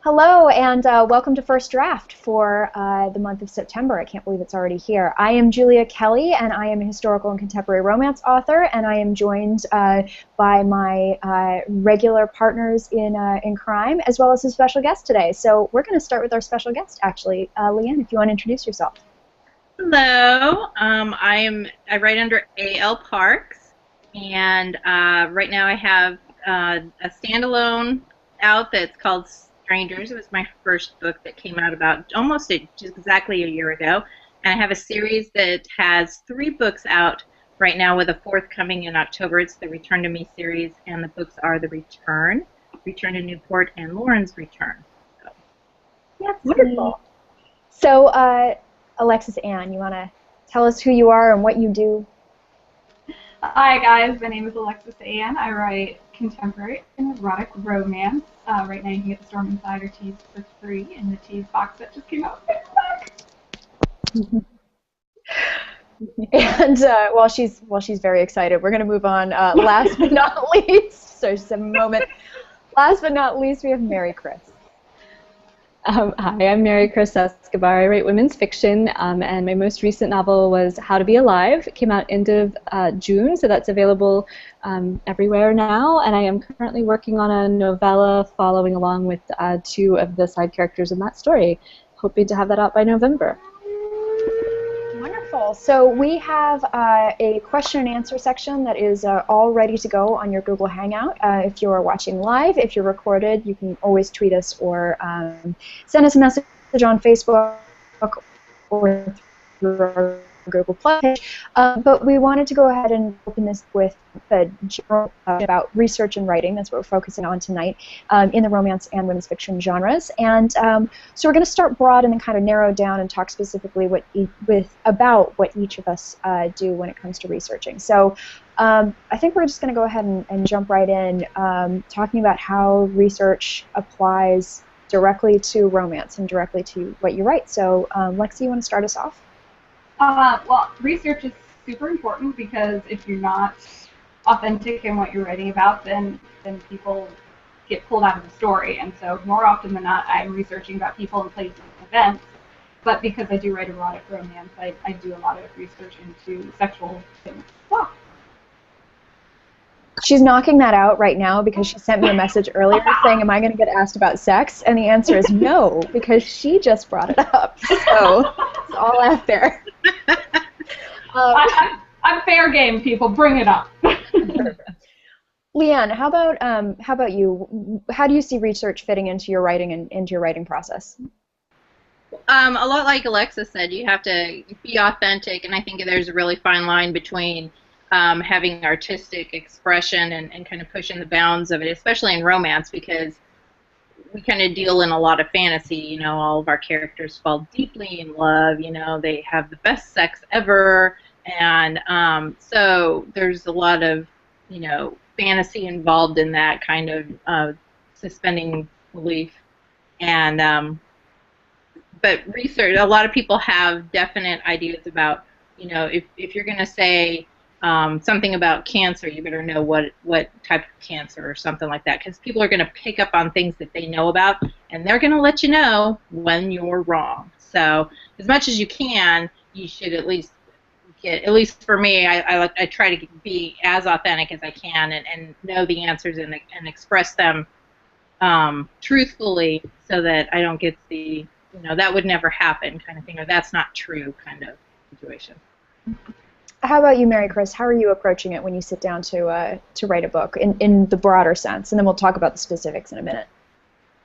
Hello, and welcome to First Draft for the month of September. I can't believe it's already here. I am Julia Kelly, and I am a historical and contemporary romance author, and I am joined by my regular partners in crime, as well as a special guest today. So we're going to start with our special guest, actually. Leanne, if you want to introduce yourself. Hello, I write under A.L. Parks, and right now I have a standalone out that's called Strangers. It was my first book that came out about just exactly a year ago, and I have a series that has 3 books out right now with a 4th coming in October. It's the Return to Me series, and the books are The Return, Return to Newport, and Lauren's Return. So, yeah, wonderful. So, Alexis Ann, you want to tell us who you are and what you do? Hi guys, my name is Alexis Ann. I write contemporary and erotic romance. Right now you can get the Storm Insider teas for free in the teas box that just came out. And while she's very excited, we're going to move on. Last but not least, so just a moment. Last but not least, we have Mary Chris. Hi, I'm Mary Chris Escobar. I write women's fiction, and my most recent novel was How to Be Alive. It came out end of June, so that's available everywhere now. And I am currently working on a novella following along with 2 of the side characters in that story, hoping to have that out by November. Wonderful. So we have a question and answer section that is all ready to go on your Google Hangout. If you're watching live, if you're recorded, you can always tweet us or send us a message on Facebook or through our Google page. But we wanted to go ahead and open this with a general about research and writing. That's what we're focusing on tonight in the romance and women's fiction genres. And so we're going to start broad and then kind of narrow down and talk specifically about what each of us do when it comes to researching. So I think we're just going to go ahead and jump right in, talking about how research applies directly to romance and directly to what you write. So Lexi, you want to start us off? Well, research is super important because if you're not authentic in what you're writing about, then people get pulled out of the story. And so more often than not, I'm researching about people and places and events. But because I do write erotic romance, I do a lot of research into sexual things as well. She's knocking that out right now because she sent me a message earlier saying, am I going to get asked about sex? And the answer is no, because she just brought it up. So it's all out there. I'm fair game, people. Bring it up. Leanne, how about you? How do you see research fitting into your writing and into your writing process? A lot like Alexa said, you have to be authentic, and I think there's a really fine line between having artistic expression and kind of pushing the bounds of it, especially in romance, because we kind of deal in a lot of fantasy. You know, all of our characters fall deeply in love. You know, they have the best sex ever, and so there's a lot of, you know, fantasy involved in that kind of suspending belief. And but research, a lot of people have definite ideas about, you know, if you're going to say something about cancer, you better know what type of cancer or something like that, because people are going to pick up on things that they know about, and they're going to let you know when you're wrong. So as much as you can, you should at least get, at least for me, I try to be as authentic as I can and know the answers and express them truthfully, so that I don't get the, you know, that would never happen kind of thing, or that's not true kind of situation. How about you, Mary Chris? How are you approaching it when you sit down to write a book in the broader sense? And then we'll talk about the specifics in a minute.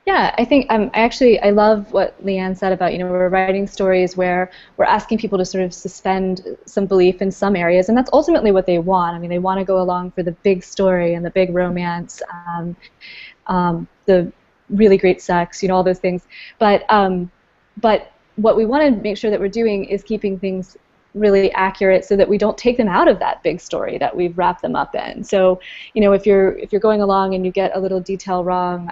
Yeah, I think I love what Leanne said about, you know, we're writing stories where we're asking people to sort of suspend some belief in some areas, and that's ultimately what they want. I mean, they want to go along for the big story and the big romance, the really great sex, you know, all those things. But what we want to make sure that we're doing is keeping things really accurate so that we don't take them out of that big story that we've wrapped them up in. So, you know, if you're going along and you get a little detail wrong,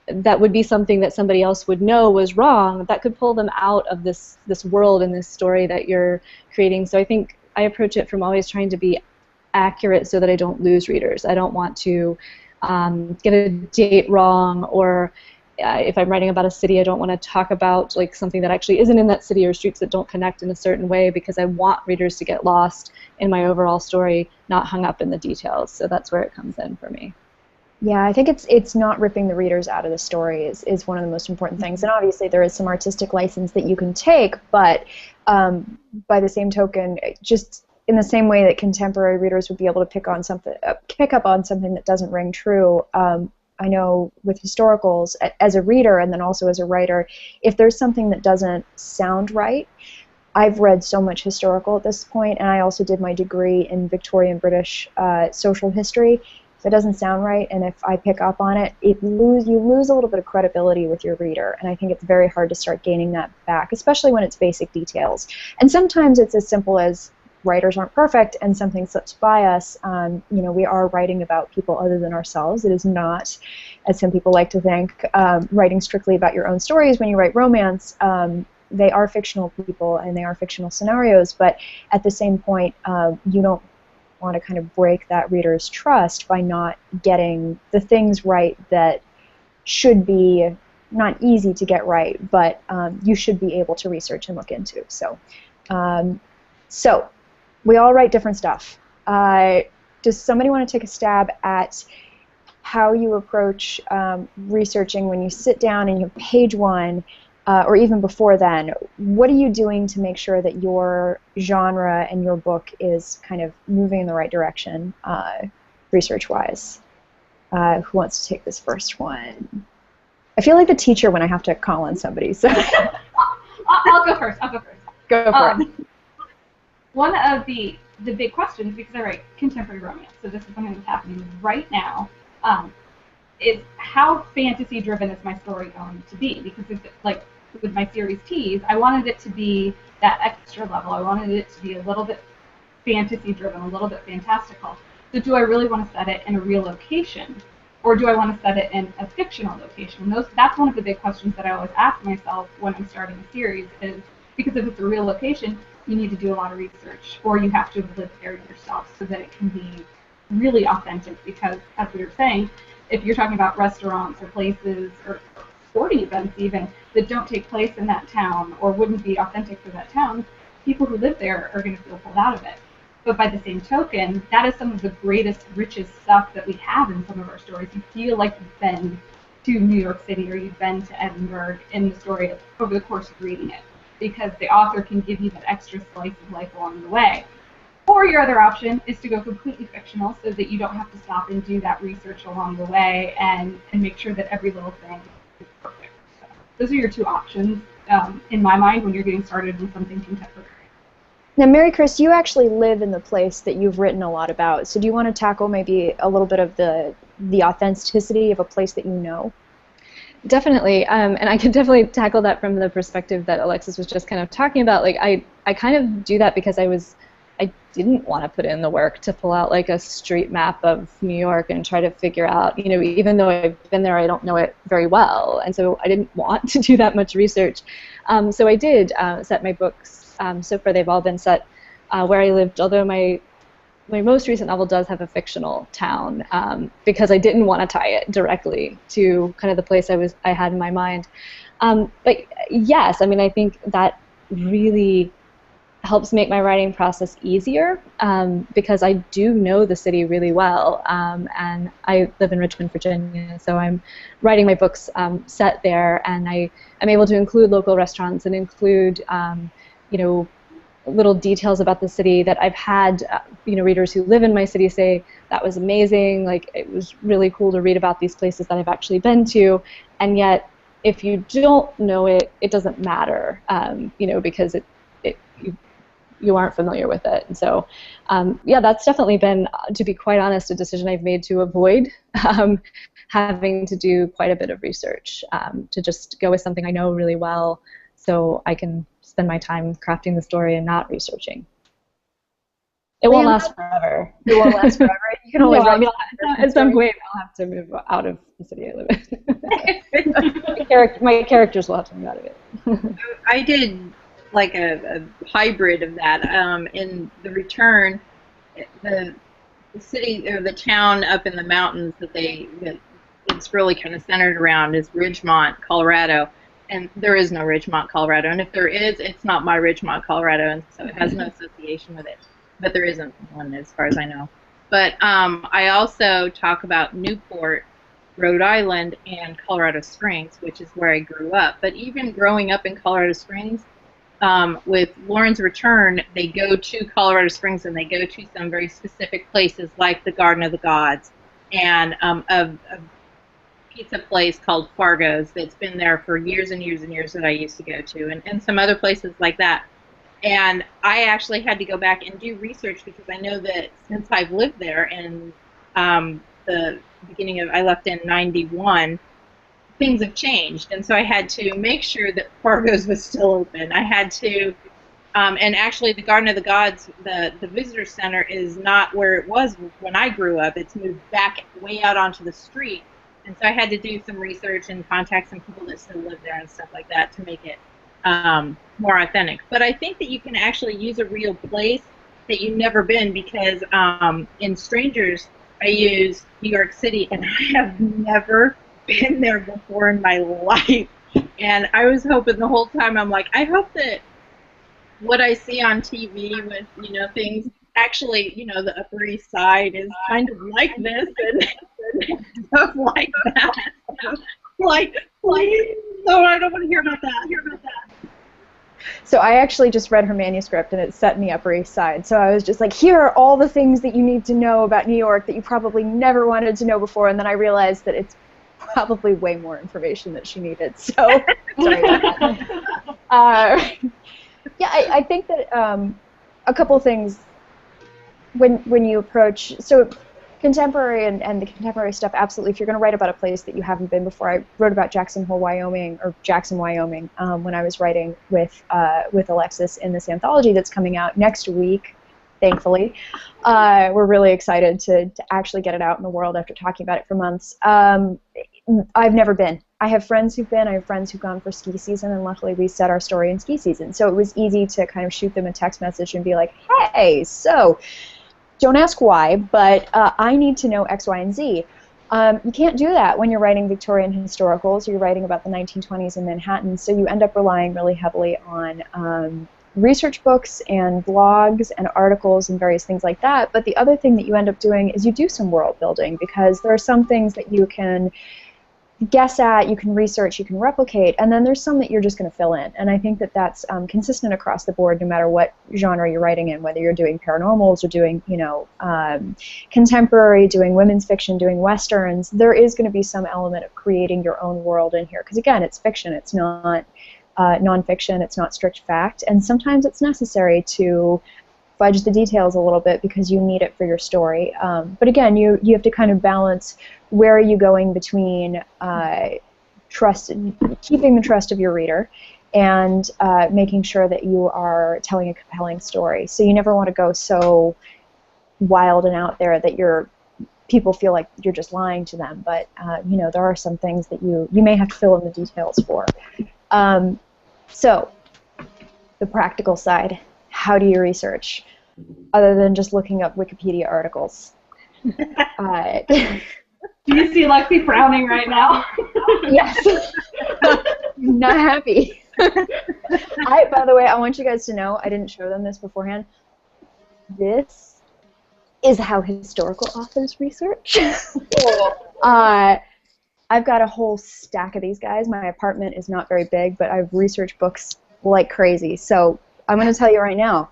that would be something that somebody else would know was wrong. That could pull them out of this world and this story that you're creating. So I think I approach it from always trying to be accurate so that I don't lose readers. I don't want to get a date wrong, or if I'm writing about a city, I don't want to talk about like something that actually isn't in that city or streets that don't connect in a certain way, because I want readers to get lost in my overall story, not hung up in the details. So that's where it comes in for me. Yeah, I think it's not ripping the readers out of the story is one of the most important things. And obviously there is some artistic license that you can take, but by the same token, just in the same way that contemporary readers would be able to pick up on something that doesn't ring true, I know with historicals, as a reader and then also as a writer, if there's something that doesn't sound right, I've read so much historical at this point, and I also did my degree in Victorian British social history. If it doesn't sound right, and if I pick up on it, you lose a little bit of credibility with your reader, and I think it's very hard to start gaining that back, especially when it's basic details. And sometimes it's as simple as writers aren't perfect, and something slips by us. We are writing about people other than ourselves. It is not, as some people like to think, writing strictly about your own stories. When you write romance, they are fictional people and they are fictional scenarios, but at the same point, you don't want to kind of break that reader's trust by not getting the things right that should be not easy to get right, but you should be able to research and look into. So we all write different stuff. Does somebody want to take a stab at how you approach researching when you sit down and you have page one, or even before then? What are you doing to make sure that your genre and your book is kind of moving in the right direction, research-wise? Who wants to take this first one? I feel like the teacher when I have to call on somebody. So I'll go first. Go for it. One of the big questions, because I write contemporary romance, so this is something that's happening right now, is how fantasy-driven is my story going to be? Because if it's like with my series Tease, I wanted it to be that extra level. I wanted it to be a little bit fantasy-driven, a little bit fantastical. So do I really want to set it in a real location, or do I want to set it in a fictional location? That's one of the big questions that I always ask myself when I'm starting a series, is because if it's a real location, you need to do a lot of research, or you have to live there yourself so that it can be really authentic. Because, as we were saying, if you're talking about restaurants or places or sporting events even that don't take place in that town or wouldn't be authentic for that town, people who live there are going to feel pulled out of it. But by the same token, that is some of the greatest, richest stuff that we have in some of our stories. You feel like you've been to New York City or you've been to Edinburgh in the story over the course of reading it, because the author can give you that extra slice of life along the way. Or your other option is to go completely fictional so that you don't have to stop and do that research along the way and make sure that every little thing is perfect. So those are your two options in my mind when you're getting started with something contemporary. Now, Mary Chris, you actually live in the place that you've written a lot about. So do you want to tackle maybe a little bit of the authenticity of a place that you know? Definitely, and I can definitely tackle that from the perspective that Alexis was just kind of talking about. Like, I kind of do that because I didn't want to put in the work to pull out like a street map of New York and try to figure out, even though I've been there, I don't know it very well, and so I didn't want to do that much research. So I did set my books. So far, they've all been set where I lived, although my most recent novel does have a fictional town, because I didn't want to tie it directly to kind of the place I had in my mind. But yes, I think that really helps make my writing process easier, because I do know the city really well, and I live in Richmond, Virginia, so I'm writing my books set there, and I'm able to include local restaurants and include little details about the city that I've had readers who live in my city say that was amazing, like it was really cool to read about these places that I've actually been to, and yet if you don't know it, it doesn't matter, because you aren't familiar with it. And so yeah, that's definitely been, to be quite honest, a decision I've made to avoid having to do quite a bit of research, to just go with something I know really well so I can spend my time crafting the story and not researching. It won't last forever. It won't last forever. You can always write at some point I'll have to move out of the city I live in. My characters will have to move out of it. I did like a hybrid of that. In The Return, the city or the town up in the mountains that it's it's really kind of centered around is Ridgemont, Colorado. And there is no Ridgemont, Colorado. And if there is, it's not my Ridgemont, Colorado, and so it has no association with it. But there isn't one as far as I know. But I also talk about Newport, Rhode Island, and Colorado Springs, which is where I grew up. But even growing up in Colorado Springs, with Lauren's Return, they go to Colorado Springs and they go to some very specific places like the Garden of the Gods and a pizza place called Fargo's that's been there for years and years and years that I used to go to, and some other places like that. And I actually had to go back and do research because I know that since I've lived there and the beginning of, I left in 91, things have changed. And so I had to make sure that Fargo's was still open. I had to, and actually the Garden of the Gods, the visitor center is not where it was when I grew up. It's moved back way out onto the street. And so I had to do some research and contact some people that still live there and stuff like that to make it more authentic. But I think that you can actually use a real place that you've never been because in Strangers, I use New York City, and I have never been there before in my life. And I was hoping the whole time, I'm like, I hope that what I see on TV with, you know, things, actually, you know, the Upper East Side is kind of like this and stuff like that. Like, please, no, I don't want to hear about that. So I actually just read her manuscript, and it's set in the Upper East Side. So I was just like, here are all the things that you need to know about New York that you probably never wanted to know before. And then I realized that it's probably way more information that she needed. So, sorry about that. Yeah, I think that a couple of things when you approach, so contemporary and the contemporary stuff, absolutely. If you're going to write about a place that you haven't been before, I wrote about Jackson, Wyoming, when I was writing with Alexis in this anthology that's coming out next week, thankfully. We're really excited to actually get it out in the world after talking about it for months. I've never been. I have friends who've been. I have friends who've gone for ski season, and luckily we set our story in ski season. So it was easy to kind of shoot them a text message and be like, hey, so don't ask why, but I need to know X, Y, and Z. You can't do that when you're writing Victorian historicals or you're writing about the 1920s in Manhattan, so you end up relying really heavily on research books and blogs and articles and various things like that. But the other thing that you end up doing is you do some world building, because there are some things that you can guess at, you can research, you can replicate, and then there's some that you're just going to fill in. And I think that that's consistent across the board, no matter what genre you're writing in, whether you're doing paranormals or doing, you know, contemporary, doing women's fiction, doing westerns. There is going to be some element of creating your own world in here, because again, it's fiction, it's not nonfiction, it's not strict fact, and sometimes it's necessary to fudge the details a little bit because you need it for your story. But again, you have to kind of balance where are you going between keeping the trust of your reader and making sure that you are telling a compelling story. So you never want to go so wild and out there that people feel like you're just lying to them. But you know, there are some things that you may have to fill in the details for. So the practical side, how do you research other than just looking up Wikipedia articles? Do you see Lexi frowning right now? Yes. Not happy. By the way, I want you guys to know, I didn't show them this beforehand. This is how historical authors research. I've got a whole stack of these guys. My apartment is not very big, but I've researched books like crazy. So I'm going to tell you right now,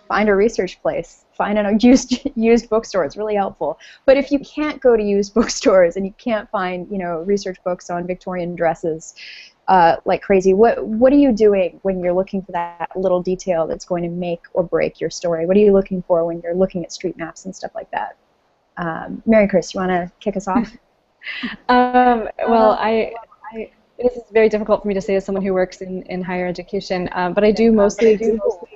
find a research place. Find a used bookstore. It's really helpful. But if you can't go to used bookstores and you can't find, you know, research books on Victorian dresses like crazy, what are you doing when you're looking for that little detail that's going to make or break your story? What are you looking for when you're looking at street maps and stuff like that? Mary Chris, you want to kick us off? Well, this is very difficult for me to say as someone who works in higher education, but I do mostly Google.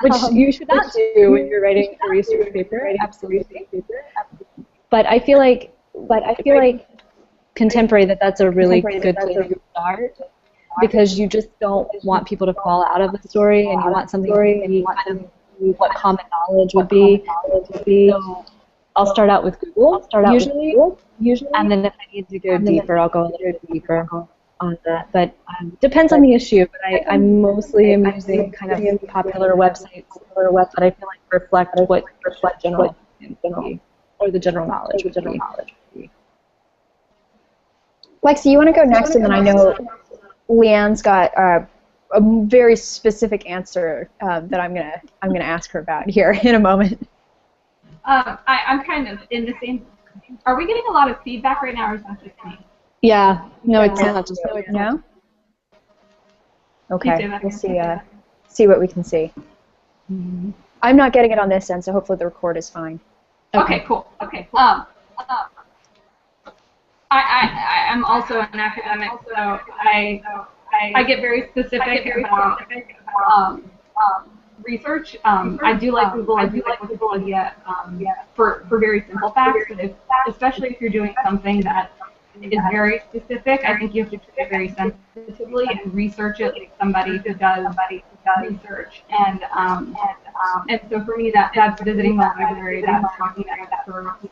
Which you should not do when you're writing a research paper, absolutely. But I feel like contemporary, that's a really good place to start, because you just don't want people to fall out of the story, and you want something to be kind of what common knowledge would be. So I'll start out with Google, usually, and then if I need to go deeper, I'll go a little bit deeper on that. But depends on the issue. But I mostly am using kind of popular websites that I feel like reflect general info or the general knowledge. Lexi, you want to go next, and then I know Leanne's got a very specific answer that I'm gonna ask her about here in a moment. I'm kind of in the same. Are we getting a lot of feedback right now, or is that just me? Yeah. No, it's not. Just no. Okay. We'll see what we can see. I'm not getting it on this end, so hopefully the record is fine. Okay. Cool. Okay. I'm also an academic, so I get very specific about research. I do like Google. I do like Wikipedia for very simple facts. But especially if you're doing something that is very specific, I think you have to treat it very sensitively and research it like somebody who does research. And so for me, that's visiting the library, that's talking to experts.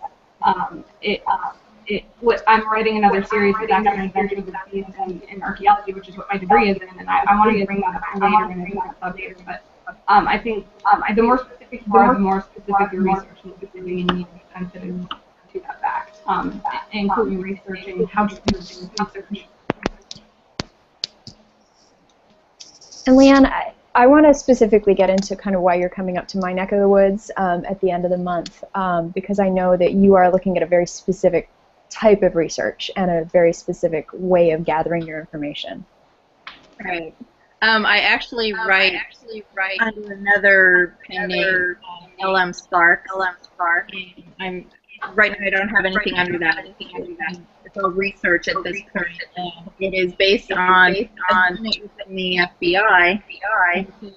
I'm writing another series with academic adventures in archaeology, which is what my degree is in, and I wanted to bring that up later in a different subject. But I think the more specific you are, the more specific your research needs to be, and you need to be sensitive to that fact, including researching how to do research. And Leanne, I want to specifically get into kind of why you're coming up to my neck of the woods at the end of the month, because I know that you are looking at a very specific type of research and a very specific way of gathering your information. Right. I actually write under another pen name, LM Spark. And right now I don't have anything under that. It's all research at this point. It is based on within the FBI.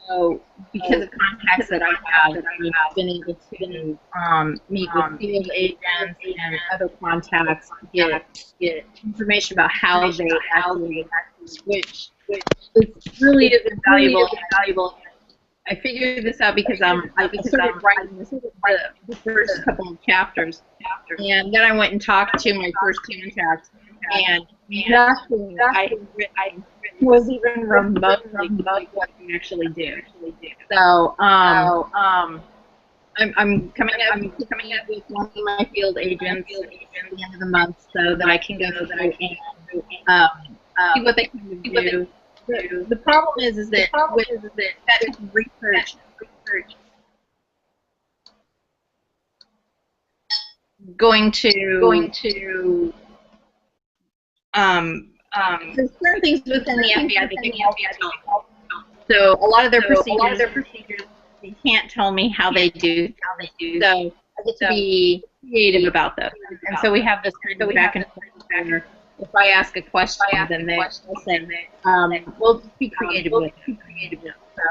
So because of contacts that I have, I've been able to meet with field agents and other contacts to get information about how they actually switch. Which really is invaluable. I figured this out because I started writing the first couple of chapters, and then I went and talked to my first contact, and nothing I had written was even remotely like what I can actually do. So I'm coming up with one of my field agents at the end of the month, so that I can go through and see what they can do. The problem is that with that research going to there's certain things within the FBI that they can't tell. So a lot of their procedures they can't tell me how they do. So I get to be creative about those. And so we have this kind of back and forth. If I ask a question, then they'll say, "Well, just be creative with it." So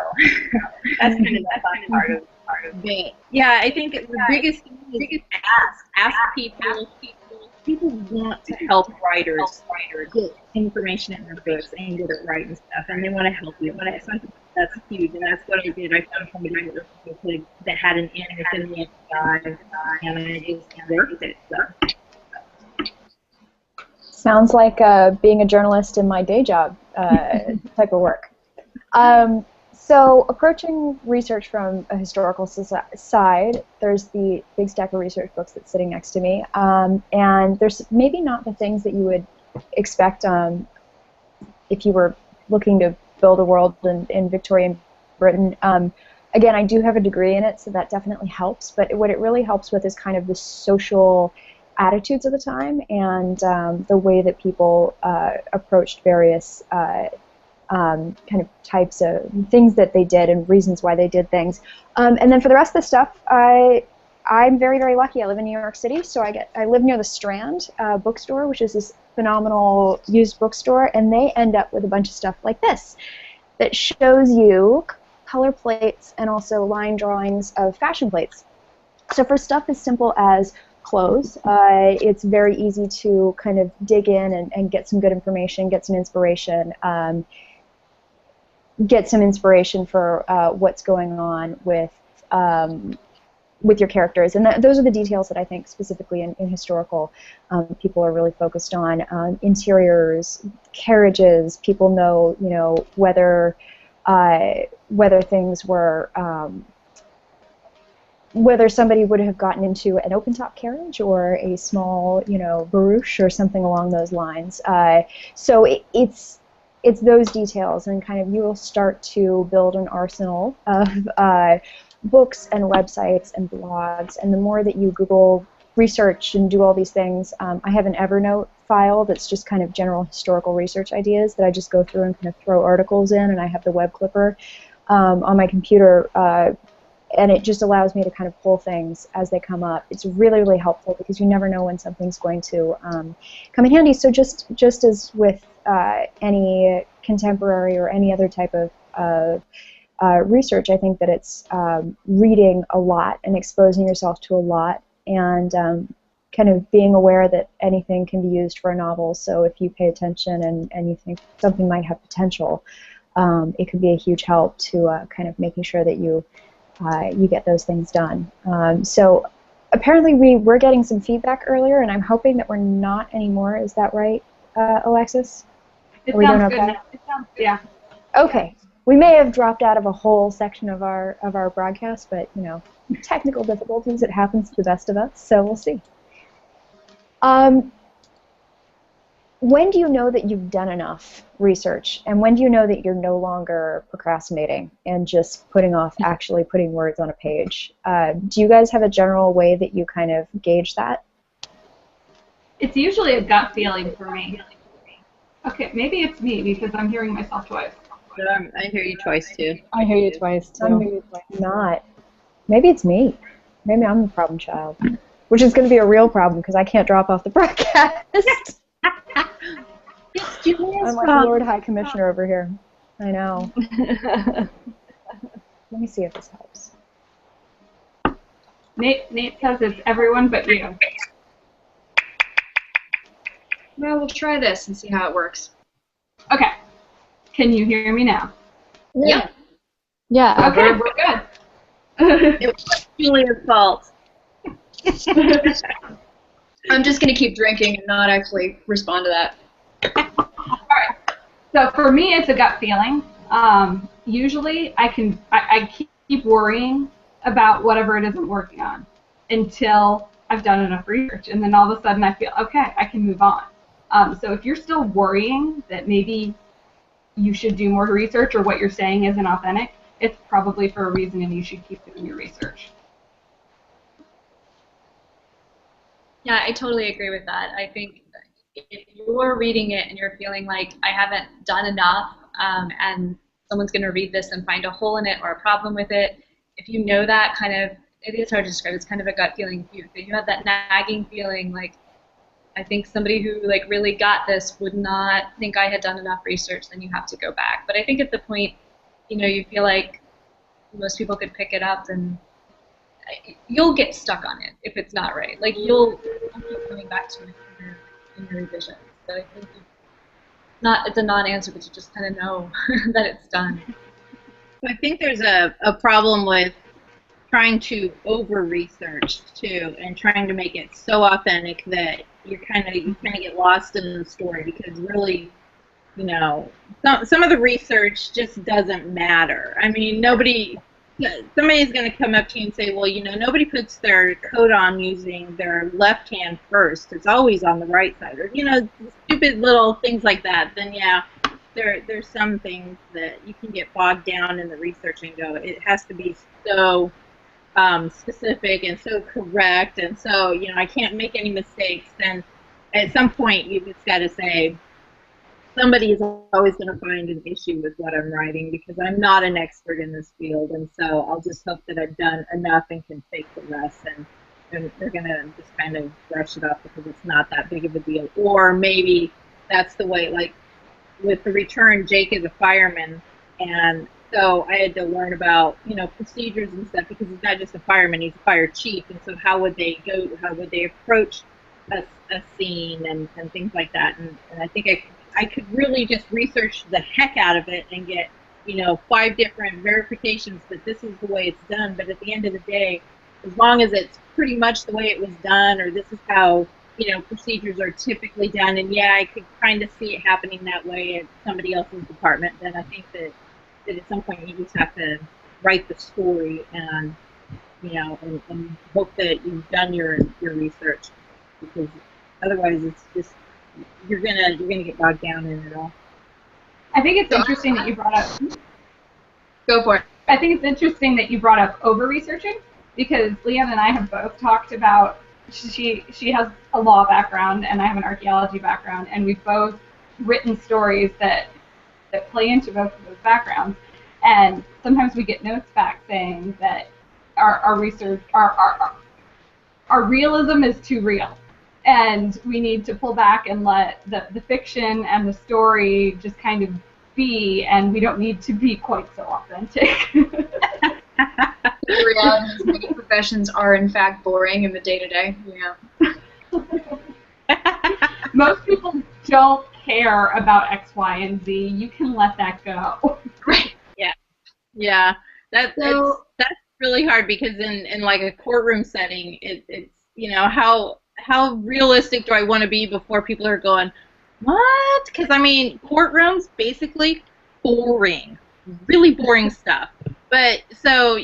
that's kind of the fun part of it. Yeah, I think the biggest thing is ask people. People want to help writers get information in their books and get it right and stuff, and they want to help you. So I think that's huge, and that's what I did. I found somebody that had an in within the FBI, and I just worked it. So. Sounds like being a journalist in my day job type of work. So approaching research from a historical side, there's the big stack of research books that's sitting next to me, and there's maybe not the things that you would expect if you were looking to build a world in Victorian Britain. Again, I do have a degree in it, so that definitely helps, but what it really helps with is kind of the social attitudes of the time and the way that people approached various kind of types of things that they did and reasons why they did things. And then for the rest of the stuff, I'm very, very lucky. I live in New York City, so I live near the Strand bookstore, which is this phenomenal used bookstore, and they end up with a bunch of stuff like this that shows you color plates and also line drawings of fashion plates. So for stuff as simple as clothes, it's very easy to kind of dig in and get some good information, get some inspiration for what's going on with with your characters, and those are the details that I think specifically in historical people are really focused on. Interiors, carriages, people know, you know, whether things were, whether somebody would have gotten into an open-top carriage or a small, you know, barouche or something along those lines. So it's those details, and kind of you will start to build an arsenal of books and websites and blogs, and the more that you Google research and do all these things, I have an Evernote file that's just kind of general historical research ideas that I just go through and kind of throw articles in, and I have the web clipper on my computer, and it just allows me to kind of pull things as they come up. It's really, really helpful because you never know when something's going to come in handy. So just as with any contemporary or any other type of research, I think that it's reading a lot and exposing yourself to a lot, and kind of being aware that anything can be used for a novel. So if you pay attention and you think something might have potential, it could be a huge help to kind of making sure that you get those things done. So apparently we're getting some feedback earlier, and I'm hoping that we're not anymore. Is that right, Alexis? It sounds good. Okay? It sounds good. Yeah. Okay. We may have dropped out of a whole section of our broadcast, but you know, technical difficulties. It happens to the best of us, so we'll see. When do you know that you've done enough research, and when do you know that you're no longer procrastinating and just putting off actually putting words on a page? Do you guys have a general way that you kind of gauge that? It's usually a gut feeling for me. Okay, maybe it's me because I'm hearing myself twice. I hear you twice too. I hear you twice too. Not. Maybe it's me. Maybe I'm the problem child, which is going to be a real problem because I can't drop off the broadcast. I'm like Lord High Commissioner over here. I know. Let me see if this helps. Nate says it's everyone but you. Well, we'll try this and see how it works. Okay. Can you hear me now? Yeah. Yeah. Okay, we're good. It was Julia's fault. I'm just going to keep drinking and not actually respond to that. All right. So for me, it's a gut feeling. Usually, I keep worrying about whatever it is I'm working on until I've done enough research, and then all of a sudden I feel, okay, I can move on. So if you're still worrying that maybe you should do more research or what you're saying isn't authentic, it's probably for a reason, and you should keep doing your research. Yeah, I totally agree with that. I think if you're reading it and you're feeling like I haven't done enough, and someone's going to read this and find a hole in it or a problem with it, if you know that kind of, it is hard to describe, it's kind of a gut feeling. If you have that nagging feeling like, I think somebody who like really got this would not think I had done enough research, then you have to go back. But I think at the point, you know, you feel like most people could pick it up, and you'll get stuck on it if it's not right. Like you'll keep coming back to it in your revision. So I think it's a non-answer, but you just kind of know that it's done. I think there's a problem with trying to over-research too, and trying to make it so authentic that you kind of get lost in the story, because really, you know, some of the research just doesn't matter. I mean, somebody's going to come up to you and say, well, you know, nobody puts their coat on using their left hand first. It's always on the right side, or, you know, stupid little things like that. Then yeah, there's some things that you can get bogged down in the research and go, it has to be so specific and so correct, and so, you know, I can't make any mistakes. Then at some point you've just got to say, somebody is always going to find an issue with what I'm writing, because I'm not an expert in this field, and so I'll just hope that I've done enough and can take the rest, and they're going to just kind of brush it off because it's not that big of a deal. Or maybe that's the way, like with The Return, Jake is a fireman, and so I had to learn about, you know, procedures and stuff, because he's not just a fireman, he's a fire chief, and so how would they approach a scene and things like that. And I think I could really just research the heck out of it and get, you know, 5 different verifications that this is the way it's done, but at the end of the day, as long as it's pretty much the way it was done, or this is how, procedures are typically done, and yeah, I could kind of see it happening that way at somebody else's department, then I think that at some point you just have to write the story and, and hope that you've done your research, because otherwise it's just, you're gonna get bogged down in it all. I think it's interesting that you brought up. Go for it. I think it's interesting that you brought up over-researching, because Leanne and I have both talked about, she has a law background and I have an archaeology background, and we've both written stories that play into both of those backgrounds, and sometimes we get notes back saying that our research, our realism is too real, and we need to pull back and let the fiction and the story just kind of be, and we don't need to be quite so authentic. The reality is many professions are in fact boring in the day-to-day. Yeah. Most people don't care about X, Y, and Z. You can let that go. Right. Yeah. That's really hard, because in like a courtroom setting, it's how realistic do I want to be before people are going, what? Because I mean, courtrooms basically boring, really boring stuff. But so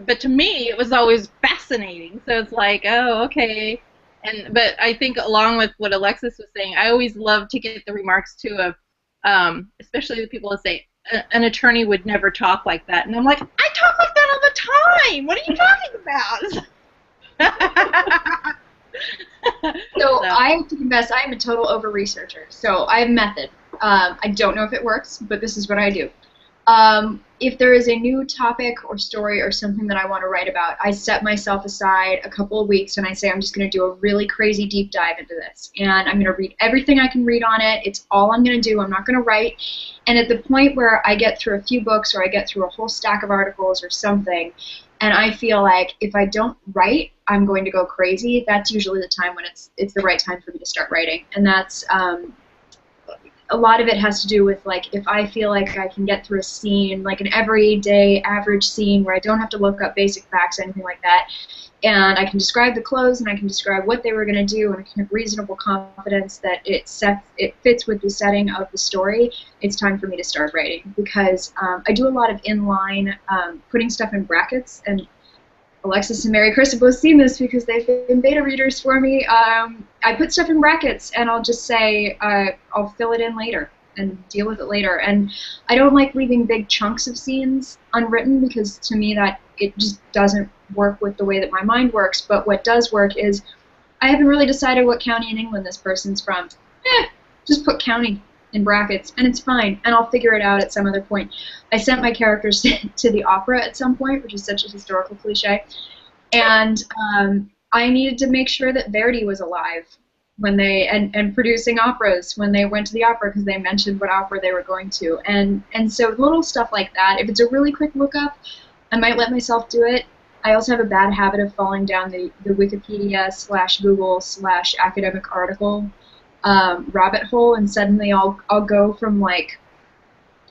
but to me it was always fascinating. So it's like, oh, okay. But I think along with what Alexis was saying, I always love to get the remarks too of, especially the people that say an attorney would never talk like that, and I'm like, I talk like that all the time. What are you talking about? So I have to confess, I am a total over-researcher. So I have a method. I don't know if it works, but this is what I do. If there is a new topic or story or something that I want to write about, I set myself aside a couple of weeks and I say, I'm just going to do a really crazy deep dive into this. And I'm going to read everything I can read on it. It's all I'm going to do. I'm not going to write. And at the point where I get through a few books or I get through a whole stack of articles or something, and I feel like if I don't write, I'm going to go crazy, that's usually the time when it's the right time for me to start writing. And that's a lot of it has to do with, like, if I feel like I can get through a scene, like an everyday average scene where I don't have to look up basic facts or anything like that, and I can describe the clothes and I can describe what they were going to do, and I can have reasonable confidence that it fits with the setting of the story, it's time for me to start writing. Because I do a lot of inline putting stuff in brackets, and Alexis and Mary Chris have both seen this because they've been beta readers for me. I put stuff in brackets, and I'll just say I'll fill it in later and deal with it later. And I don't like leaving big chunks of scenes unwritten, because to me that it just doesn't work with the way that my mind works. But what does work is, I haven't really decided what county in England this person's from. Just put county in brackets, and it's fine, and I'll figure it out at some other point. I sent my characters to the opera at some point, which is such a historical cliche, and I needed to make sure that Verdi was alive when they and producing operas when they went to the opera, because they mentioned what opera they were going to, and so little stuff like that. If it's a really quick lookup, I might let myself do it. I also have a bad habit of falling down the Wikipedia/Google/academic article rabbit hole, and suddenly I'll go from like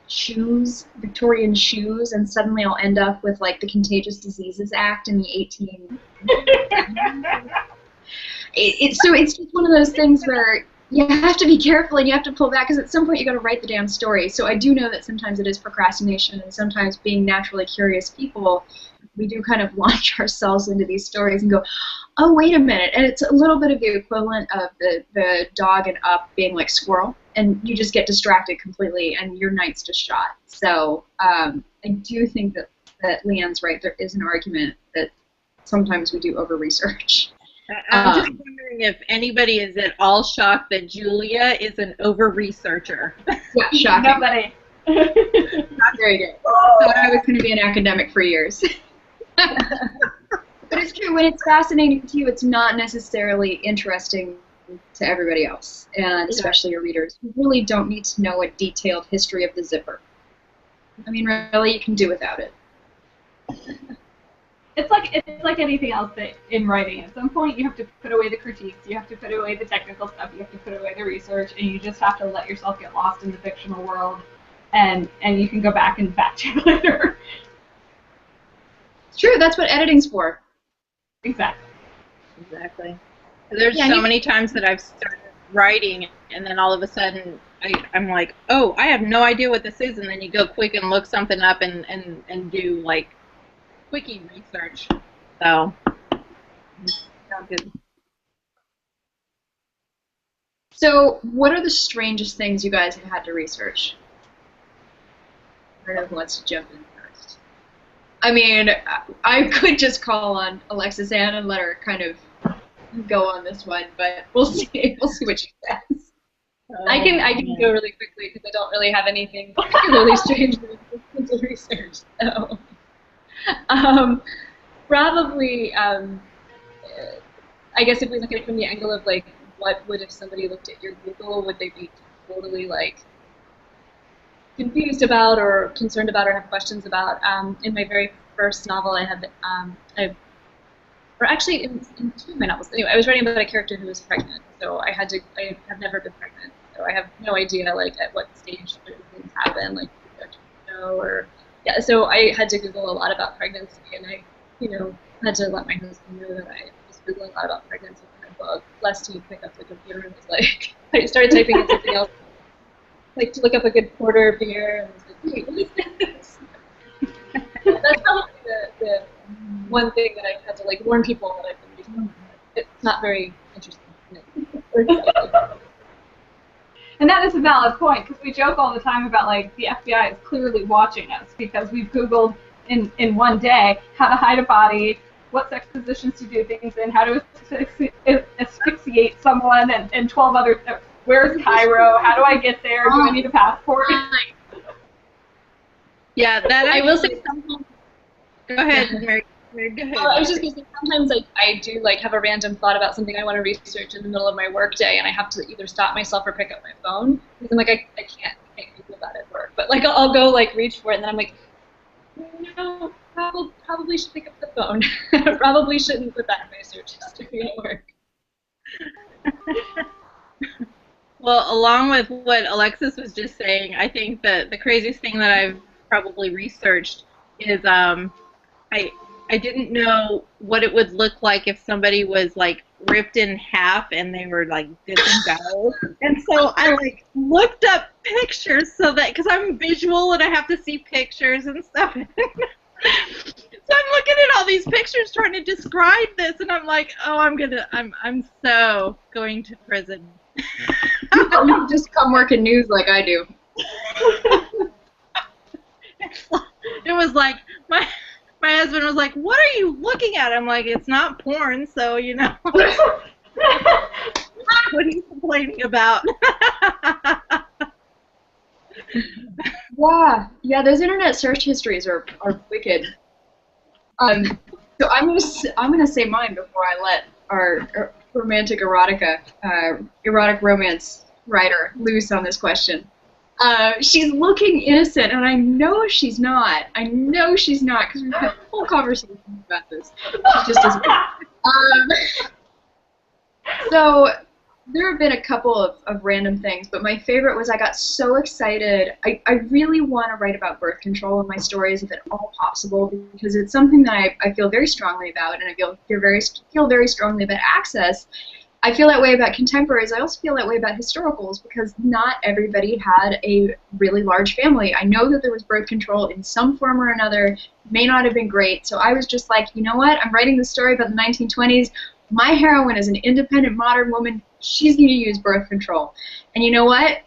shoes, Victorian shoes, and suddenly I'll end up with like the Contagious Diseases Act in the 18. So it's just one of those things where you have to be careful and you have to pull back, because at some point you got to write the damn story. So I do know that sometimes it is procrastination, and sometimes being naturally curious people, we do kind of launch ourselves into these stories and go, oh, wait a minute. And it's a little bit of the equivalent of the dog and Up being like squirrel, and you just get distracted completely and your night's just shot. So I do think that Leanne's right. There is an argument that sometimes we do over-research. I'm just wondering if anybody is at all shocked that Julia is an over-researcher. Yeah, shocking. Nobody. Not very good. Thought I was going to be an academic for years. But it's true, when it's fascinating to you, it's not necessarily interesting to everybody else, and especially your readers, who really don't need to know a detailed history of the zipper. I mean, really, you can do without it. It's like anything else that in writing. At some point, you have to put away the critiques, you have to put away the technical stuff, you have to put away the research, and you just have to let yourself get lost in the fictional world, and you can go back and fact check later. It's true. That's what editing's for. Exactly. Exactly. There's so many times that I've started writing, and then all of a sudden I'm like, oh, I have no idea what this is, and then you go quick and look something up and do like quickie research. So sounds good. So, what are the strangest things you guys have had to research? I don't know who wants to jump in first. I mean, I could just call on Alexis Ann and let her kind of go on this one, but we'll see. We'll see what she says. I can go really quickly because I don't really have anything particularly strange to research. So, probably, I guess if we look at it from the angle of like, what would if somebody looked at your Google? Would they be totally like confused about or concerned about or have questions about? In my very first novel, I had, or actually in two of my novels. Anyway, I was writing about a character who was pregnant, so I have never been pregnant, so I have no idea like at what stage certain things happen, like or yeah. So I had to Google a lot about pregnancy, and I, had to let my husband know that I was Googling a lot about pregnancy in my book, lest he pick up the computer and was like, I started typing in something else, like to look up a good porter beer, and I was like, wait, what is this? That's probably the one thing that I've had to like warn people that I've been reading. It's not very interesting. And that is a valid point, because we joke all the time about like the FBI is clearly watching us because we've Googled in one day how to hide a body, what sex positions to do things in, how to asphyxiate someone, and 12 other. Where's Cairo? How do I get there? Do I need a passport? Yeah, that I will say sometimes. Go ahead, Mary. Go ahead. I was just going to say, sometimes I do like have a random thought about something I want to research in the middle of my work day, and I have to either stop myself or pick up my phone because I'm like I can't Google that at work. But like I'll go like reach for it, and then I'm like, no, probably should pick up the phone. Probably shouldn't put that in my search history at work. Well, along with what Alexis was just saying, I think that the craziest thing that I've probably researched is I didn't know what it would look like if somebody was like ripped in half and they were like disemboweled. And so I like looked up pictures so that, because I'm visual and I have to see pictures and stuff. So I'm looking at all these pictures trying to describe this, and I'm like, oh, I'm so going to prison. You just come work in news like I do. It was like my husband was like, what are you looking at? I'm like, it's not porn, so what are you complaining about? Yeah, those internet search histories are wicked. So I'm gonna say mine before I let our romantic erotic romance writer loose on this question. She's looking innocent, and I know she's not. I know she's not, because we've had full conversations about this. She just doesn't. So there have been a couple of random things, but my favorite was I got so excited. I really want to write about birth control in my stories, if at all possible, because it's something that I feel very strongly about, and I feel very strongly about access. I feel that way about contemporaries. I also feel that way about historicals, because not everybody had a really large family. I know that there was birth control in some form or another. It may not have been great. So I was just like, you know what? I'm writing this story about the 1920s. My heroine is an independent modern woman. She's going to use birth control. And you know what?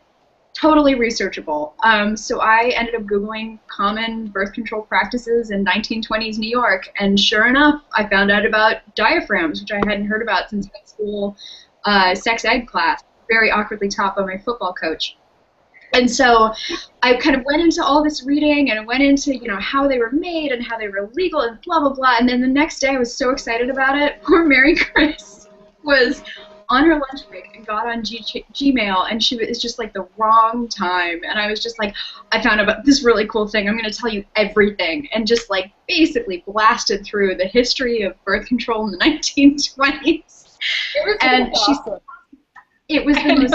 Totally researchable. So I ended up Googling common birth control practices in 1920s New York, and sure enough, I found out about diaphragms, which I hadn't heard about since high school sex ed class, very awkwardly taught by my football coach. And so I kind of went into all this reading, and I went into, how they were made and how they were legal and blah, blah, blah. And then the next day I was so excited about it. Poor Mary Chris was on her lunch break and got on Gmail, and it's just like the wrong time. And I was just like, I found out about this really cool thing. I'm going to tell you everything. And just like basically blasted through the history of birth control in the 1920s. And it was the most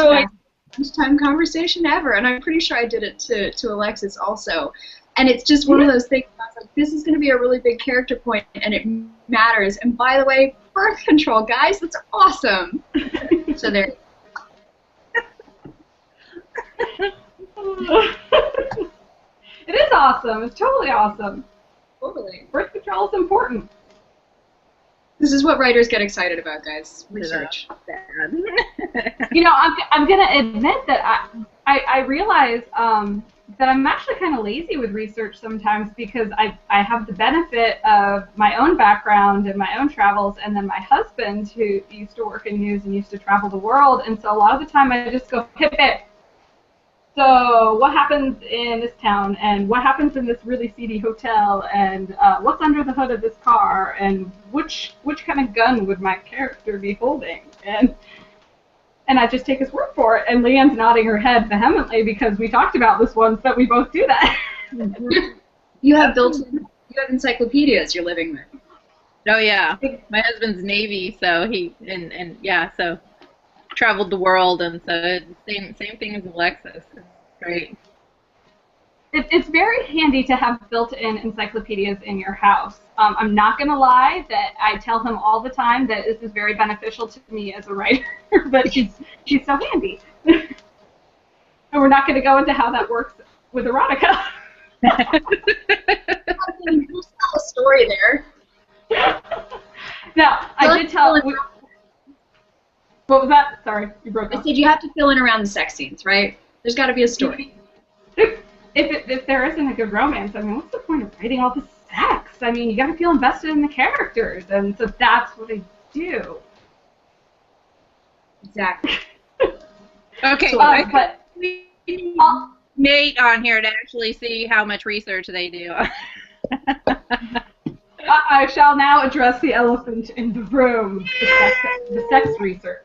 lunchtime conversation ever. And I'm pretty sure I did it to Alexis also. And it's just one of those things. I was like, this is going to be a really big character point, and it matters. And by the way, birth control, guys, that's awesome. So there. It is awesome. It's totally awesome. Totally. Birth control is important. This is what writers get excited about, guys. Research. You know, I'm going to admit that I realize that I'm actually kind of lazy with research sometimes because I have the benefit of my own background and my own travels, and then my husband, who used to work in news and used to travel the world, and so a lot of the time I just go, hit. So what happens in this town, and what happens in this really seedy hotel, and what's under the hood of this car, and which kind of gun would my character be holding? And I just take his word for it. And Leanne's nodding her head vehemently because we talked about this once that we both do that. You have encyclopedias you're living with. Oh yeah, my husband's Navy, so so traveled the world, and so same thing as Alexis. It's great. It's very handy to have built-in encyclopedias in your house. I'm not going to lie that I tell him all the time that this is very beneficial to me as a writer, but she's so handy. And we're not going to go into how that works with erotica. You'll tell a story there. Now, I did tell... What was that? Sorry, you broke up. I said you have to fill in around the sex scenes, right? There's got to be a story. If there isn't a good romance, I mean, what's the point of writing all this sex? I mean, you got to feel invested in the characters, and so that's what I do. Exactly. Okay, So, but we need Nate on here to actually see how much research they do. I shall now address the elephant in the room, the sex research.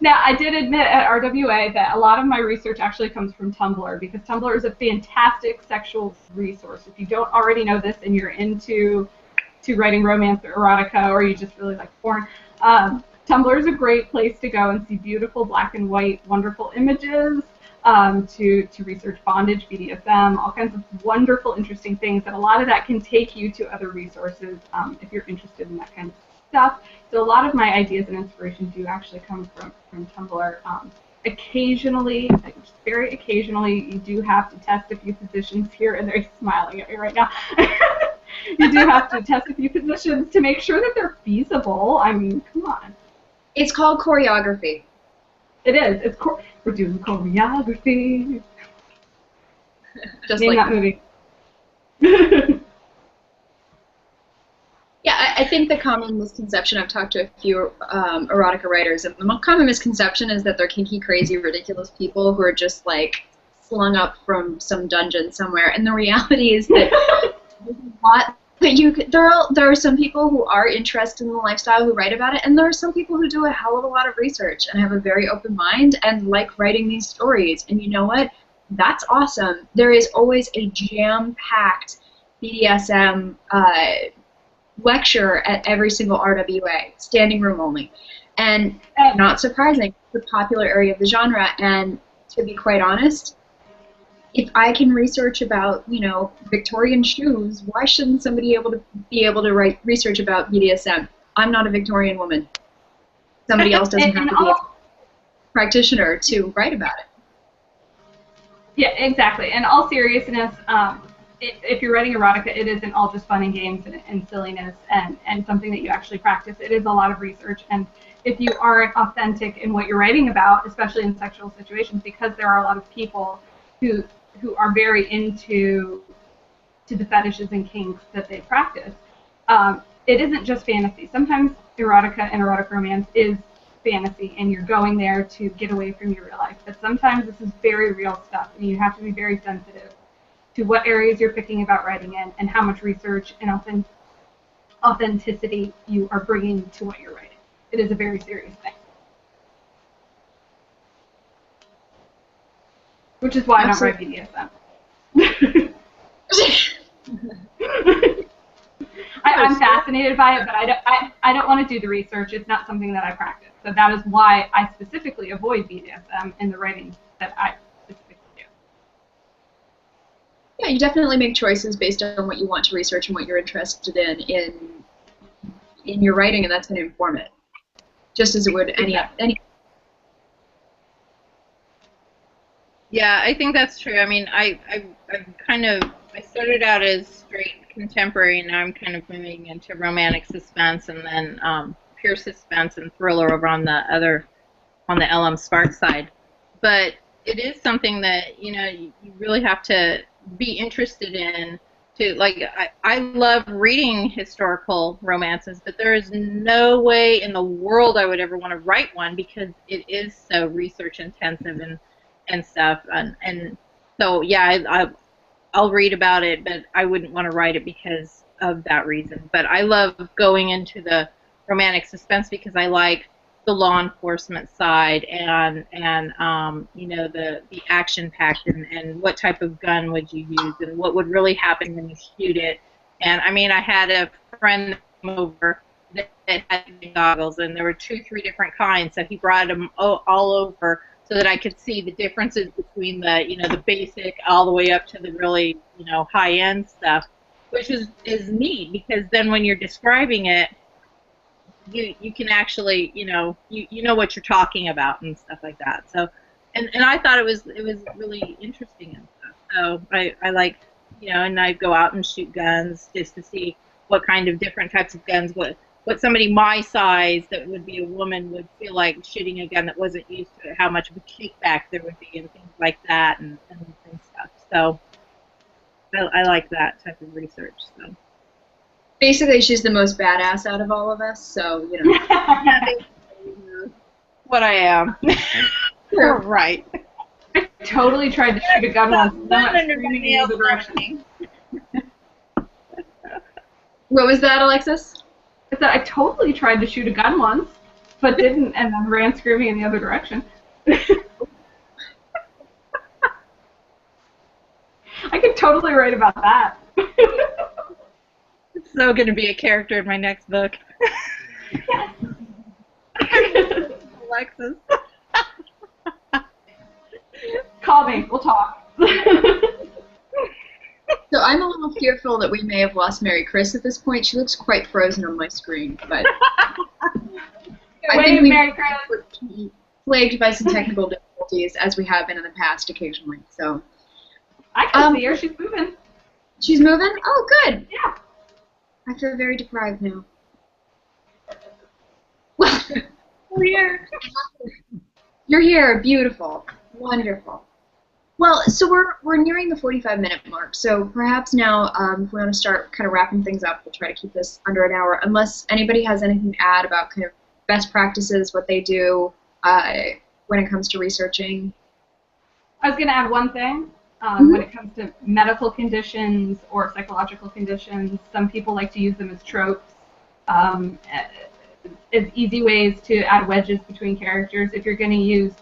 Now, I did admit at RWA that a lot of my research actually comes from Tumblr, because Tumblr is a fantastic sexual resource. If you don't already know this and you're into writing romance or erotica, or you just really like porn, Tumblr is a great place to go and see beautiful black and white, wonderful images, to research bondage, BDSM, all kinds of wonderful, interesting things, and a lot of that can take you to other resources if you're interested in that kind of stuff. So a lot of my ideas and inspiration do actually come from Tumblr. Occasionally, just very occasionally, you do have to test a few positions here and there. He's smiling at me right now. You do have to test a few positions to make sure that they're feasible. I mean, come on. It's called choreography. It is. We're doing choreography. Just Name like that movie. Yeah, I think the common misconception, I've talked to a few erotica writers, and the most common misconception is that they're kinky, crazy, ridiculous people who are just like slung up from some dungeon somewhere. And the reality is that there are some people who are interested in the lifestyle who write about it, and there are some people who do a hell of a lot of research and have a very open mind and like writing these stories. And you know what? That's awesome. There is always a jam-packed BDSM lecture at every single RWA, standing room only. And not surprising, it's a popular area of the genre, and to be quite honest, if I can research about, Victorian shoes, why shouldn't somebody be able to write research about BDSM? I'm not a Victorian woman. Somebody else doesn't have to be a practitioner to write about it. Yeah, exactly. In all seriousness, if you're writing erotica, it isn't all just fun and games and silliness and something that you actually practice. It is a lot of research, and if you aren't authentic in what you're writing about, especially in sexual situations, because there are a lot of people who are very into the fetishes and kinks that they practice, it isn't just fantasy. Sometimes erotica and erotic romance is fantasy, and you're going there to get away from your real life. But sometimes this is very real stuff, and you have to be very sensitive to what areas you're picking about writing in and how much research and authenticity you are bringing to what you're writing. It is a very serious thing. Which is why Absolutely. I don't write BDSM. I'm fascinated by it, but I don't want to do the research. It's not something that I practice. So that is why I specifically avoid BDSM in the writing that I specifically do. Yeah, you definitely make choices based on what you want to research and what you're interested in your writing, and that's going to inform it, just as it would any. Yeah, I think that's true. I mean, I started out as straight contemporary, and now I'm kind of moving into romantic suspense, and then pure suspense and thriller over on the LM Spark side. But it is something that you really have to be interested in. I love reading historical romances, but there is no way in the world I would ever want to write one because it is so research intensive and stuff. And so yeah, I'll read about it, but I wouldn't want to write it because of that reason. But I love going into the romantic suspense because I like the law enforcement side and the action packed and what type of gun would you use and what would really happen when you shoot it. And I mean, I had a friend come over that had goggles, and there were 2-3 different kinds, so he brought them all over so that I could see the differences between the basic all the way up to the really high end stuff, which is neat because then when you're describing it, you can actually you know what you're talking about and stuff like that. So and I thought it was really interesting and stuff. So I like and I go out and shoot guns just to see what kind of different types of guns what somebody my size that would be a woman would feel like shooting a gun that wasn't used to it, how much of a kickback there would be and things like that and stuff. So I like that type of research. So. Basically, she's the most badass out of all of us, so, What I am. You're right. I totally tried to shoot a gun once, and I went screaming in the other direction. What was that, Alexis? I said I totally tried to shoot a gun once, but didn't, and then ran screaming in the other direction. I could totally write about that. It's so going to be a character in my next book. Alexis. Call me. We'll talk. So I'm a little fearful that we may have lost Mary Chris at this point. She looks quite frozen on my screen, but I think we Mary Chris. were plagued by some technical difficulties, as we have been in the past occasionally. So I can see her. She's moving. She's moving? Oh, good. Yeah. I feel very deprived now. Well, we're here. You're here. Beautiful. Wonderful. Well, so we're nearing the 45-minute mark, so perhaps now if we want to start kind of wrapping things up, we'll try to keep this under an hour, unless anybody has anything to add about kind of best practices, what they do when it comes to researching. I was going to add one thing. When it comes to medical conditions or psychological conditions, some people like to use them as tropes, as easy ways to add wedges between characters. If you're going to use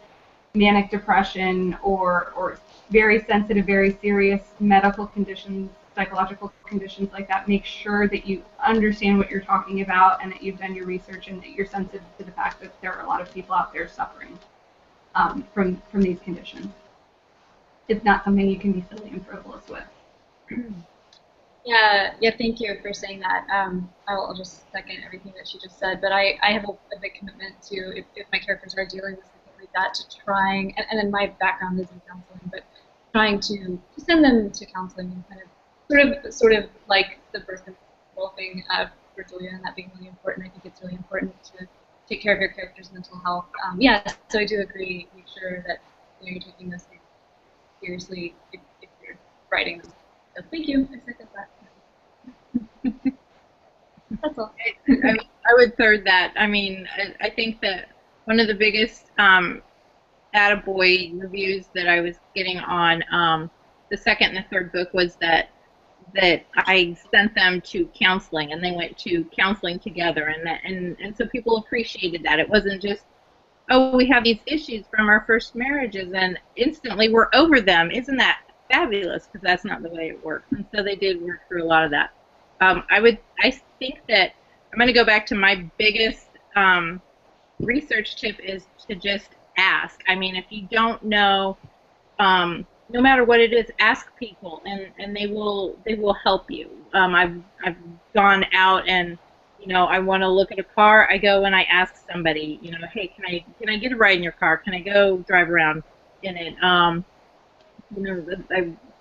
manic depression or very sensitive, very serious medical conditions, psychological conditions like that, make sure that you understand what you're talking about and that you've done your research and that you're sensitive to the fact that there are a lot of people out there suffering from these conditions. It's not something you can be silly and frivolous with. Yeah, thank you for saying that. I'll just second everything that she just said, but I have a big commitment to, if my characters are dealing with something like that, to trying, and then my background is in counseling, but trying to send them to counseling and kind of sort of like the birth and developing for Julia, and that being really important. I think it's really important to take care of your character's mental health. So I do agree, make sure that you're taking those things seriously if you're writing them. So thank you. I second that. That's all. I would third that. I mean, I think that one of the biggest attaboy reviews that I was getting on the second and the third book was that I sent them to counseling and they went to counseling together, and so people appreciated that. It wasn't just, oh, we have these issues from our first marriages and instantly we're over them. Isn't that fabulous? Because that's not the way it works. And so they did work through a lot of that. I think that I'm going to go back to my biggest research tip is to just ask. I mean, if you don't know no matter what it is, ask people, and they will help you. I've gone out and, you know, I want to look at a car. I go and I ask somebody, you know, hey, can I get a ride in your car? Can I go drive around in it? You know,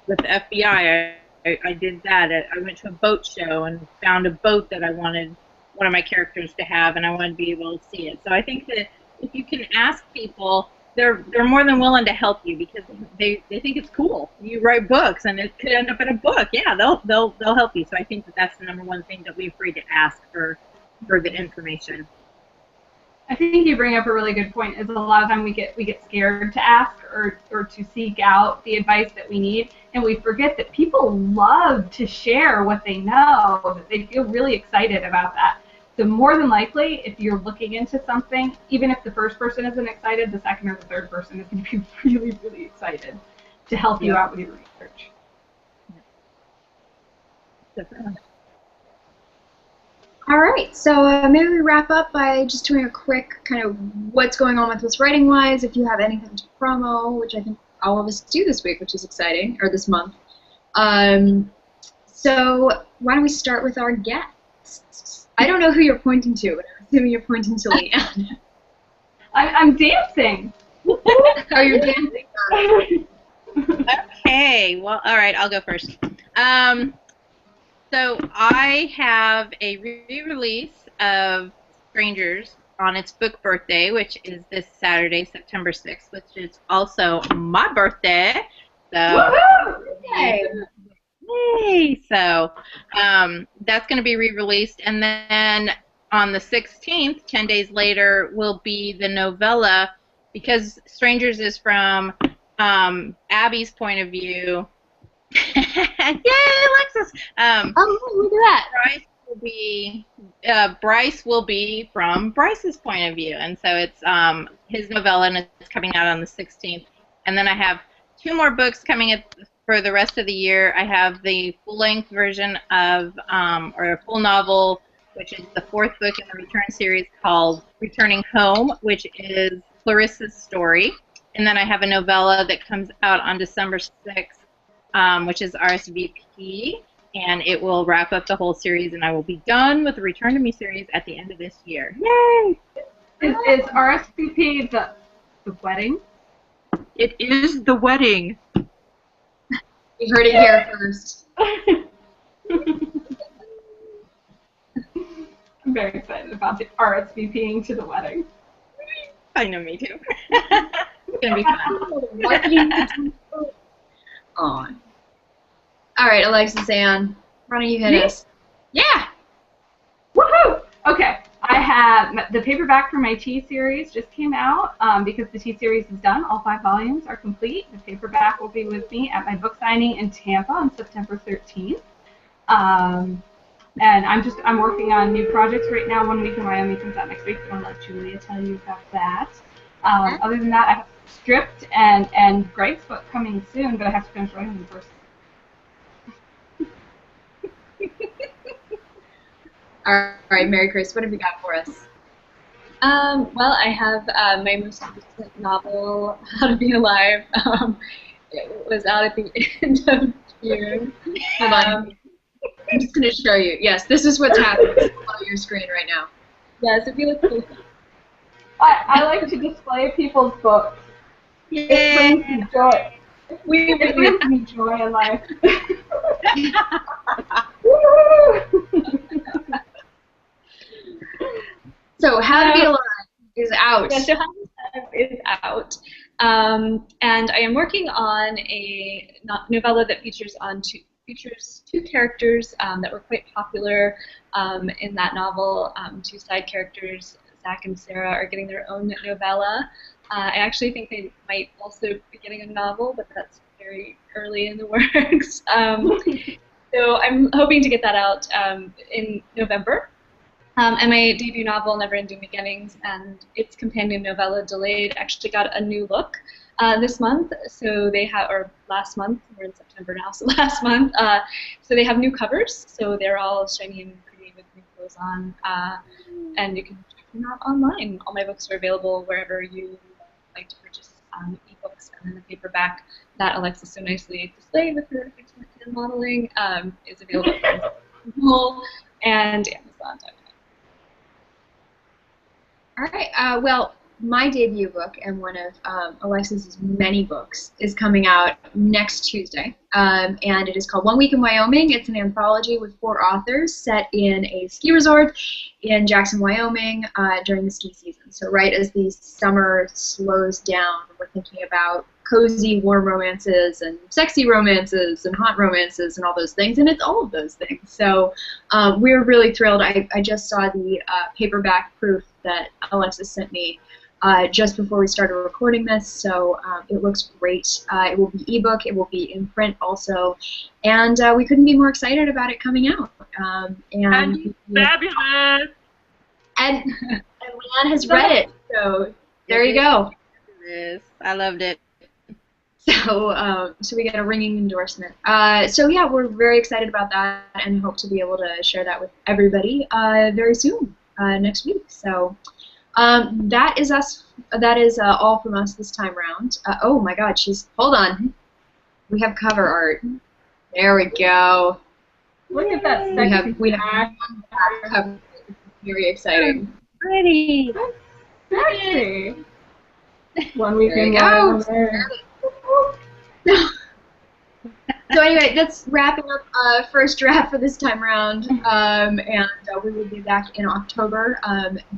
with the FBI, I did that. I went to a boat show and found a boat that I wanted one of my characters to have, and I wanted to be able to see it. So I think that if you can ask people, they're more than willing to help you, because they think it's cool. You write books, and it could end up in a book. Yeah, they'll help you. So I think that that's the number one thing. Don't be afraid to ask for the information. I think you bring up a really good point. Is a lot of time we get scared to ask or to seek out the advice that we need, and we forget that people love to share what they know. That they feel really excited about that. So more than likely, if you're looking into something, even if the first person isn't excited, the second or the third person is going to be really, really excited to help you out with your research. Definitely. All right, so maybe we wrap up by just doing a quick kind of what's going on with us writing-wise, if you have anything to promo, which I think all of us do this week, which is exciting, or this month. So why don't we start with our guests? I don't know who you're pointing to, but I'm assuming you're pointing to Leanne. I'm dancing. Oh, you're dancing. Okay, well, all right, I'll go first. So I have a re-release of Strangers on its book birthday, which is this Saturday, September 6th, which is also my birthday. So, yay! So that's going to be re-released, and then on the 16th, 10 days later, will be the novella, because Strangers is from Abby's point of view. Yay, Alexis! Oh, look at that. Bryce will be from Bryce's point of view, and so it's his novella, and it's coming out on the 16th. And then I have 2 more books coming up for the rest of the year. I have the full-length version of, or a full novel, which is the 4th book in the Return series, called Returning Home, which is Clarissa's story. And then I have a novella that comes out on December 6th, which is RSVP, and it will wrap up the whole series, and I will be done with the Return to Me series at the end of this year. Yay! Is RSVP the wedding? It is the wedding. You heard it here first. I'm very excited about the RSVPing to the wedding. I know, me too. It's going to be fun. On. All right, Alexis, Ann, why don't you hit us? Yeah! Woohoo! Okay, I have the paperback for my T series just came out because the T series is done. All 5 volumes are complete. The paperback will be with me at my book signing in Tampa on September 13th. And I'm working on new projects right now. One Week in Wyoming comes out next week, so I'll let Julia tell you about that. Other than that, I have Stripped and Greg's book coming soon, but I have to finish writing them first. All right, Mary Chris, what have you got for us? Well, I have my most recent novel, How to Be Alive. It was out at the end of June. Hold on. I'm just going to show you. Yes, this is what's happening on your screen right now. Yes, if you look close. I like to display people's books. It brings me joy. It brings me joy in life. So, How to Be Alive is out. Yeah, so How to Be Alive is out. And I am working on a novella that features two characters that were quite popular in that novel. 2 side characters, Zach and Sarah, are getting their own novella. I actually think they might also be getting a novel, but that's very early in the works. So I'm hoping to get that out in November. And my debut novel, Never Ending Beginnings, and its companion novella, Delayed, actually got a new look this month. So they have, or last month, we're in September now, so last month. So they have new covers, so they're all shiny and pretty with new clothes on. And you can check them out online. All my books are available wherever you like to purchase ebooks, and then the paperback that Alexa so nicely displayed with her excellent hand modeling is available on Google and Amazon. All right. Well, my debut book and one of Alexis's many books is coming out next Tuesday, and it is called 1 Week in Wyoming. It's an anthology with 4 authors set in a ski resort in Jackson, Wyoming during the ski season. So right as the summer slows down, we're thinking about cozy, warm romances and sexy romances and hot romances and all those things, and it's all of those things. So we're really thrilled. I just saw the paperback proof that Alexis sent me just before we started recording this, so it looks great. It will be ebook, it will be in print also, and we couldn't be more excited about it coming out. And fabulous! And Leanne has read it, so there you go. Yes, I loved it. So, so we get a ringing endorsement. So yeah, we're very excited about that, and hope to be able to share that with everybody very soon, next week. So. That is us. That is all from us this time around. Oh my God, hold on. We have cover art. There we go. Look at that sexy we have cover. Very exciting. Pretty. Sexy. 1 Week in Go. Wyoming. So anyway, that's wrapping up first draft for this time around, and we will be back in October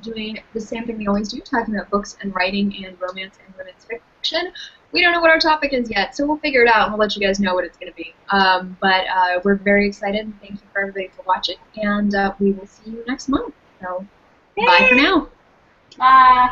doing the same thing we always do, talking about books and writing and romance and women's fiction. We don't know what our topic is yet, so we'll figure it out and we'll let you guys know what it's going to be. But we're very excited, and thank you for everybody for watching, and we will see you next month. So bye for now. Bye.